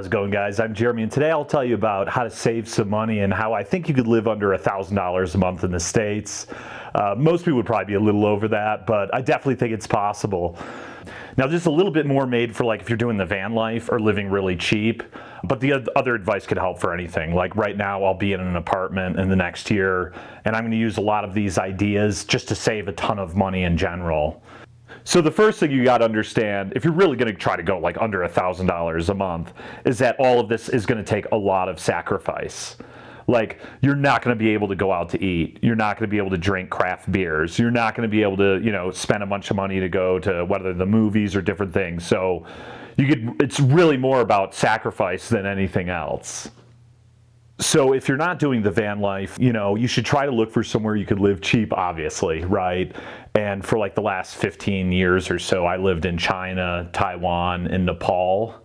How's it going, guys? I'm Jeremy, and today I'll tell you about how to save some money and how I think you could live under $1,000 a month in the States. Most people would probably be a little over that, but I definitely think it's possible. Now, there's a little bit more made for like if you're doing the van life or living really cheap, but the other advice could help for anything. Like right now, I'll be in an apartment in the next year, and I'm going to use a lot of these ideas just to save a ton of money in general. So the first thing you got to understand, if you're really going to try to go like under $1,000 a month, is that all of this is going to take a lot of sacrifice. Like, you're not going to be able to go out to eat. You're not going to be able to drink craft beers. You're not going to be able to, spend a bunch of money to go to whether the movies or different things. So it's really more about sacrifice than anything else. So if you're not doing the van life, you should try to look for somewhere you could live cheap, obviously, right? And for like the last 15 years or so, I lived in China, Taiwan, and Nepal.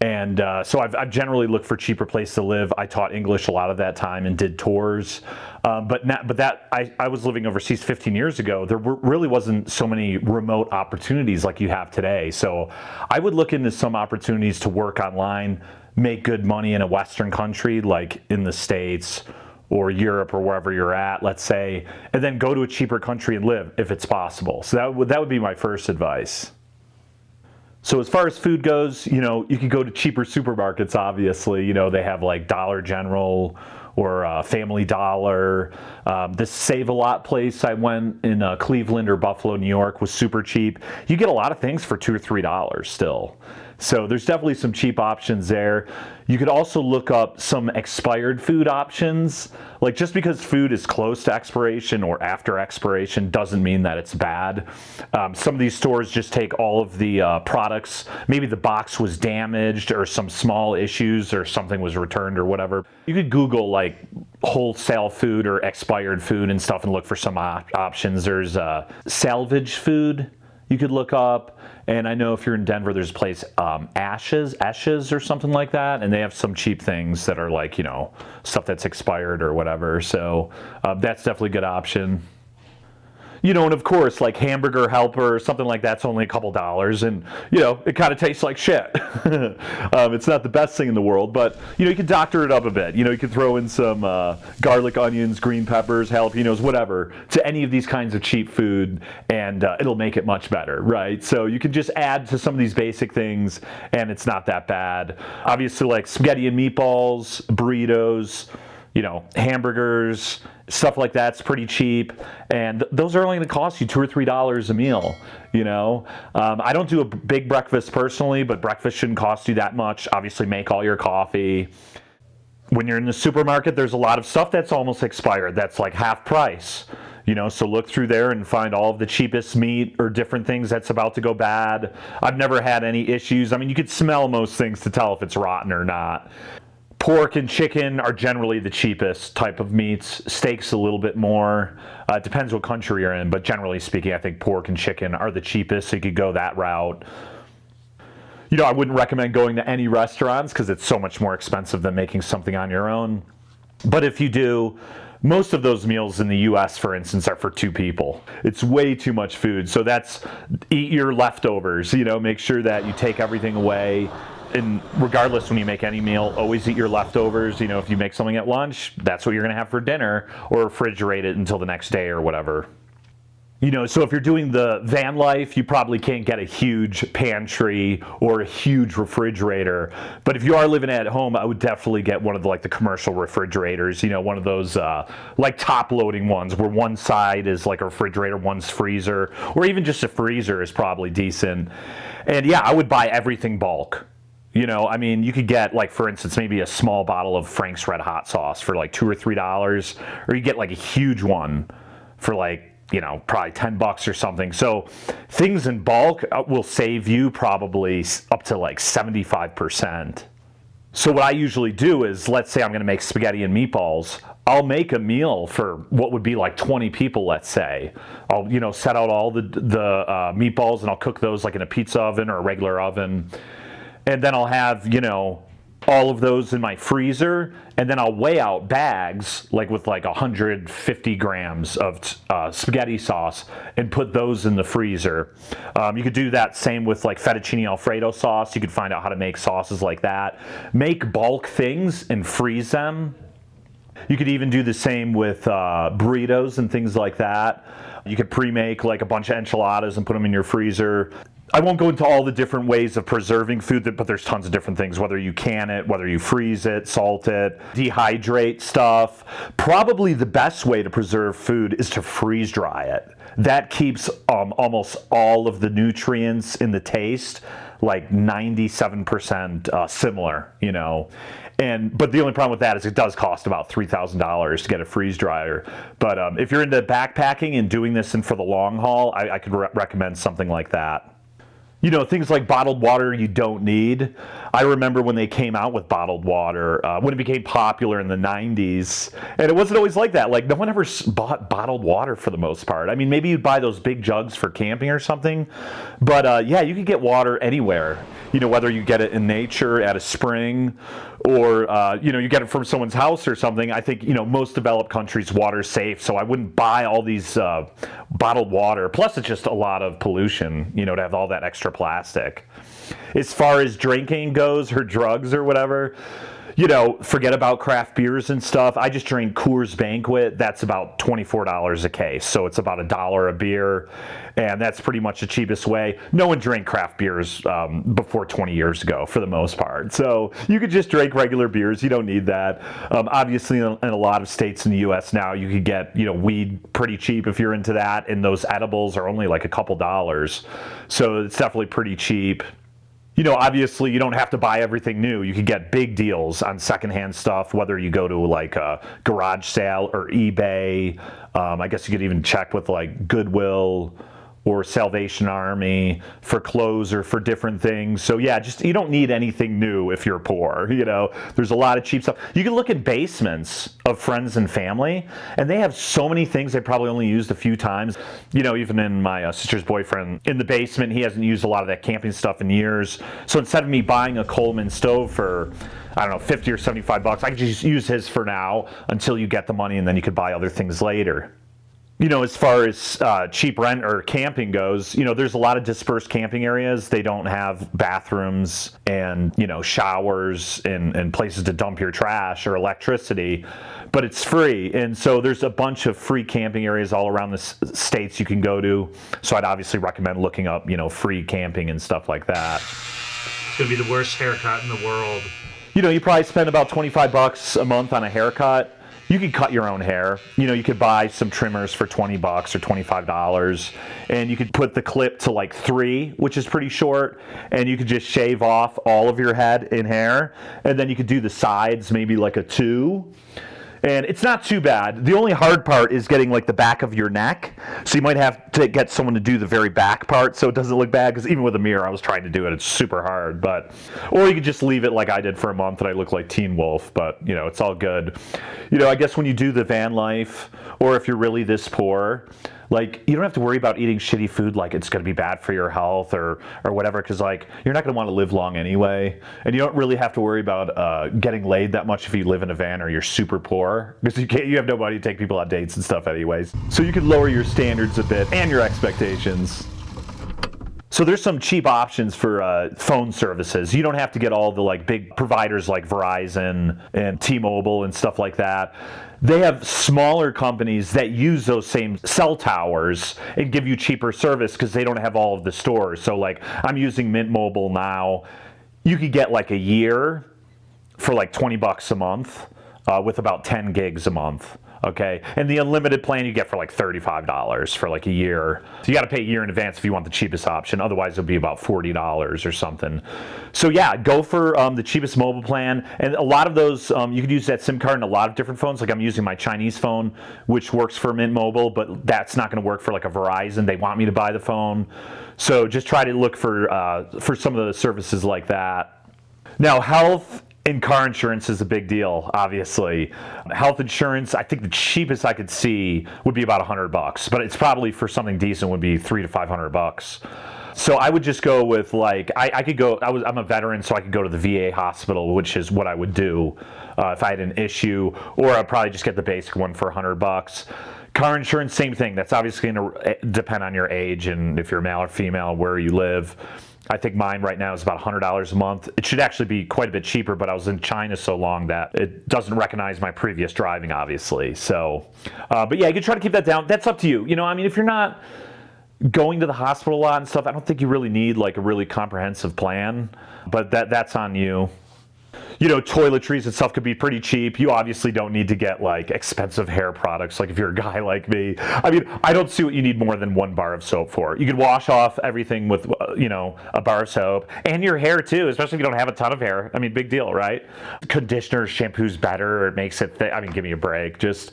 And so I've generally looked for cheaper place to live. I taught English a lot of that time and did tours. I was living overseas 15 years ago. There really wasn't so many remote opportunities like you have today. So I would look into some opportunities to work online, make good money in a Western country like in the States or Europe or wherever you're at, let's say, and then go to a cheaper country and live if it's possible. So that would be my first advice. So as far as food goes, you could go to cheaper supermarkets, obviously. They have like Dollar General or Family Dollar. This Save a Lot place I went in Cleveland or Buffalo, New York was super cheap. You get a lot of things for $2 or $3 still. So there's definitely some cheap options there. You could also look up some expired food options. Like, just because food is close to expiration or after expiration doesn't mean that it's bad. Some of these stores just take all of the products. Maybe the box was damaged or some small issues or something was returned or whatever. You could Google like wholesale food or expired food and stuff and look for some options. There's salvage food you could look up. And I know if you're in Denver, there's a place, Ashes or something like that. And they have some cheap things that are like, stuff that's expired or whatever. So that's definitely a good option. And of course, like Hamburger Helper or something like that's only a couple dollars, and it kind of tastes like shit. It's not the best thing in the world, but you can doctor it up a bit. You can throw in some garlic, onions, green peppers, jalapenos, whatever, to any of these kinds of cheap food, and it'll make it much better, right? So you can just add to some of these basic things, and it's not that bad. Obviously, like spaghetti and meatballs, burritos, hamburgers, stuff like that's pretty cheap, and those are only going to cost you $2 or $3 a meal. I don't do a big breakfast personally, but breakfast shouldn't cost you that much. Obviously, make all your coffee. When you're in the supermarket, there's a lot of stuff that's almost expired. That's like half price. So look through there and find all of the cheapest meat or different things that's about to go bad. I've never had any issues. I mean, you could smell most things to tell if it's rotten or not. Pork and chicken are generally the cheapest type of meats. Steak's a little bit more. It depends what country you're in, but generally speaking, I think pork and chicken are the cheapest, so you could go that route. I wouldn't recommend going to any restaurants because it's so much more expensive than making something on your own. But if you do, most of those meals in the US, for instance, are for 2 people. It's way too much food. So eat your leftovers, make sure that you take everything away. And regardless, when you make any meal, always eat your leftovers. If you make something at lunch, that's what you're going to have for dinner, or refrigerate it until the next day or whatever. So if you're doing the van life, you probably can't get a huge pantry or a huge refrigerator. But if you are living at home, I would definitely get one of the commercial refrigerators, one of those like top loading ones where one side is like a refrigerator, one's freezer, or even just a freezer is probably decent. And yeah, I would buy everything bulk. You could get, like, for instance, maybe a small bottle of Frank's Red Hot sauce for like $2 or $3, or you get like a huge one for like, probably $10 or something. So things in bulk will save you probably up to like 75%. So what I usually do is, let's say I'm going to make spaghetti and meatballs. I'll make a meal for what would be like 20 people, let's say. I'll, set out all the meatballs, and I'll cook those like in a pizza oven or a regular oven. And then I'll have, all of those in my freezer, and then I'll weigh out bags like with like 150 grams of spaghetti sauce and put those in the freezer. You could do that same with like fettuccine Alfredo sauce. You could find out how to make sauces like that. Make bulk things and freeze them. You could even do the same with burritos and things like that. You could pre-make like a bunch of enchiladas and put them in your freezer. I won't go into all the different ways of preserving food, but there's tons of different things, whether you can it, whether you freeze it, salt it, dehydrate stuff. Probably the best way to preserve food is to freeze dry it. That keeps almost all of the nutrients in the taste like 97% similar, you know. But the only problem with that is it does cost about $3,000 to get a freeze dryer. But if you're into backpacking and doing this and for the long haul, I could recommend something like that. You know, things like bottled water you don't need. I remember when they came out with bottled water, when it became popular in the 90s, and it wasn't always like that. Like, no one ever bought bottled water for the most part. I mean, maybe you'd buy those big jugs for camping or something, but yeah, you could get water anywhere. You know, whether you get it in nature at a spring or, you know, you get it from someone's house or something. I think, you know, most developed countries, water's safe, so I wouldn't buy all these bottled water. Plus, it's just a lot of pollution, you know, to have all that extra plastic. As far as drinking goes, or drugs or whatever, you know, forget about craft beers and stuff. I just drink Coors Banquet. That's about $24 a case, so it's about $1 a beer, and that's pretty much the cheapest way. No one drank craft beers before 20 years ago, for the most part. So you could just drink regular beers. You don't need that. Obviously, in a lot of states in the U.S. now, you could get, you know, weed pretty cheap if you're into that, and those edibles are only like a couple dollars. So it's definitely pretty cheap. You know, obviously, you don't have to buy everything new. You can get big deals on secondhand stuff, whether you go to like a garage sale or eBay. I guess you could even check with like Goodwill or Salvation Army for clothes or for different things. So yeah, just you don't need anything new if you're poor. You know, there's a lot of cheap stuff. You can look at basements of friends and family, and they have so many things they probably only used a few times. You know, even in my sister's boyfriend, in the basement, he hasn't used a lot of that camping stuff in years. So instead of me buying a Coleman stove for, I don't know, 50 or 75 bucks, I could just use his for now until you get the money, and then you could buy other things later. You know, as far as cheap rent or camping goes, you know, there's a lot of dispersed camping areas. They don't have bathrooms and, you know, showers and places to dump your trash or electricity, but it's free. And so there's a bunch of free camping areas all around the states you can go to. So I'd obviously recommend looking up, you know, free camping and stuff like that. It's going to be the worst haircut in the world. You know, you probably spend about 25 bucks a month on a haircut. You could cut your own hair. You know, you could buy some trimmers for 20 bucks or $25, and you could put the clip to like 3, which is pretty short, and you could just shave off all of your head and hair, and then you could do the sides, maybe like a 2. And it's not too bad. The only hard part is getting like the back of your neck. So you might have to get someone to do the very back part so it doesn't look bad, because even with a mirror I was trying to do it. It's super hard. Or you could just leave it like I did for a month and I look like Teen Wolf, but you know, it's all good. You know, I guess when you do the van life, or if you're really this poor, like, you don't have to worry about eating shitty food like it's going to be bad for your health or whatever, because like you're not going to want to live long anyway, and you don't really have to worry about getting laid that much if you live in a van or you're super poor, because you have nobody to take people on dates and stuff anyways. So you can lower your standards a bit and your expectations. So there's some cheap options for phone services. You don't have to get all the like big providers like Verizon and T-Mobile and stuff like that. They have smaller companies that use those same cell towers and give you cheaper service because they don't have all of the stores. So like I'm using Mint Mobile now. You could get like a year for like 20 bucks a month with about 10 gigs a month. Okay, and the unlimited plan you get for like $35 for like a year. So you got to pay a year in advance if you want the cheapest option. Otherwise, it'll be about $40 or something. So yeah, go for the cheapest mobile plan. And a lot of those, you could use that SIM card in a lot of different phones. Like I'm using my Chinese phone, which works for Mint Mobile, but that's not going to work for like a Verizon. They want me to buy the phone. So just try to look for some of the services like that. Now, health and car insurance is a big deal, obviously. Health insurance, I think the cheapest I could see would be about $100, but it's probably for something decent would be $300 to $500. So I would just go with like, I could go, I'm a veteran, so I could go to the VA hospital, which is what I would do if I had an issue, or I'd probably just get the basic one for $100. Car insurance, same thing. That's obviously going to depend on your age and if you're male or female, where you live. I think mine right now is about $100 a month. It should actually be quite a bit cheaper, but I was in China so long that it doesn't recognize my previous driving, obviously. So, but yeah, you can try to keep that down. That's up to you. You know, I mean, if you're not going to the hospital a lot and stuff, I don't think you really need like a really comprehensive plan, but that's on you. You know, toiletries and stuff could be pretty cheap. You obviously don't need to get like expensive hair products. Like if you're a guy like me, I mean, I don't see what you need more than 1 bar of soap for. You could wash off everything with, you know, a bar of soap, and your hair too, especially if you don't have a ton of hair. I mean, big deal, right? Conditioner, shampoo's better. It makes it I mean, give me a break. Just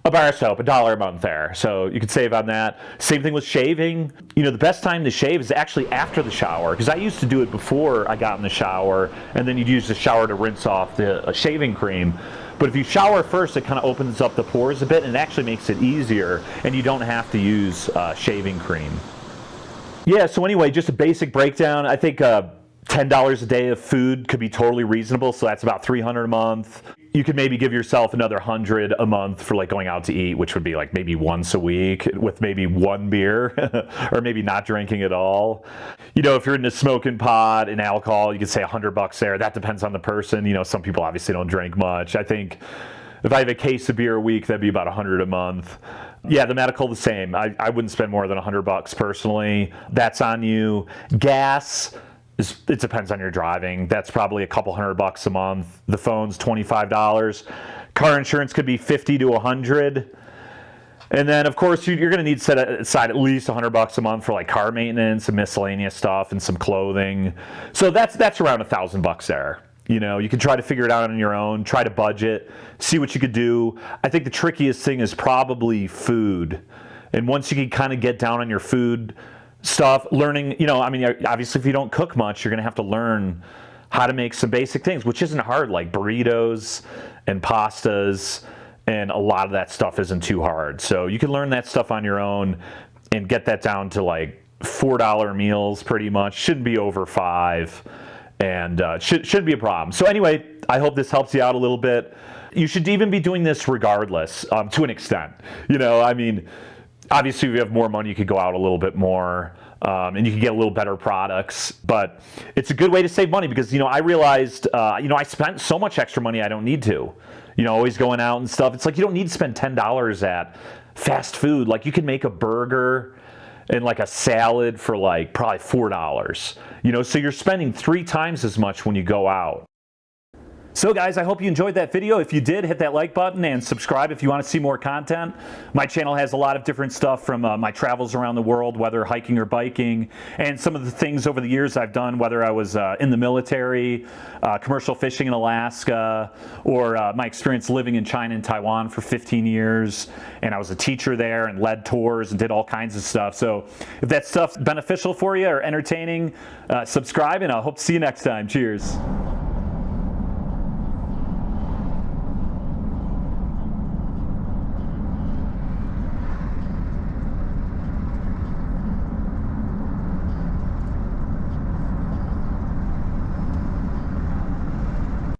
a bar of soap, $1 a month there. So you can save on that. Same thing with shaving. You know, the best time to shave is actually after the shower, because I used to do it before I got in the shower, and then you'd use the shower to rinse off the shaving cream. But if you shower first, it kind of opens up the pores a bit, and it actually makes it easier, and you don't have to use shaving cream. Yeah, so anyway, just a basic breakdown. I think $10 a day of food could be totally reasonable, so that's about $300 a month. You could maybe give yourself another $100 a month for like going out to eat, which would be like maybe once a week with maybe 1 beer or maybe not drinking at all. You know, if you're into smoking pot and alcohol, you could say $100 there. That depends on the person. You know, some people obviously don't drink much. I think if I have a case of beer a week, that'd be about $100 a month. Yeah, the medical, the same. I wouldn't spend more than $100 personally. That's on you. Gas, it depends on your driving. That's probably a couple $100 a month. The phone's $25. Car insurance could be $50 to $100. And then, of course, you're going to need to set aside at least $100 a month for like car maintenance and miscellaneous stuff and some clothing. So that's around $1,000 there. You know, you can try to figure it out on your own, try to budget, see what you could do. I think the trickiest thing is probably food. And once you can kind of get down on your food stuff, learning, you know, I mean, obviously if you don't cook much, you're going to have to learn how to make some basic things, which isn't hard, like burritos and pastas, and a lot of that stuff isn't too hard. So you can learn that stuff on your own and get that down to like $4 meals pretty much. Shouldn't be over $5, and should be a problem. So anyway, I hope this helps you out a little bit. You should even be doing this regardless, to an extent. You know, I mean, obviously, if you have more money, you could go out a little bit more, and you can get a little better products. But it's a good way to save money because, you know, I realized, you know, I spent so much extra money I don't need to. You know, always going out and stuff. It's like you don't need to spend $10 at fast food. Like you can make a burger and like a salad for like probably $4. You know, so you're spending 3 times as much when you go out. So guys, I hope you enjoyed that video. If you did, hit that like button and subscribe if you want to see more content. My channel has a lot of different stuff from my travels around the world, whether hiking or biking, and some of the things over the years I've done, whether I was in the military, commercial fishing in Alaska, or my experience living in China and Taiwan for 15 years, and I was a teacher there and led tours and did all kinds of stuff. So if that stuff's beneficial for you or entertaining, subscribe, and I hope to see you next time. Cheers.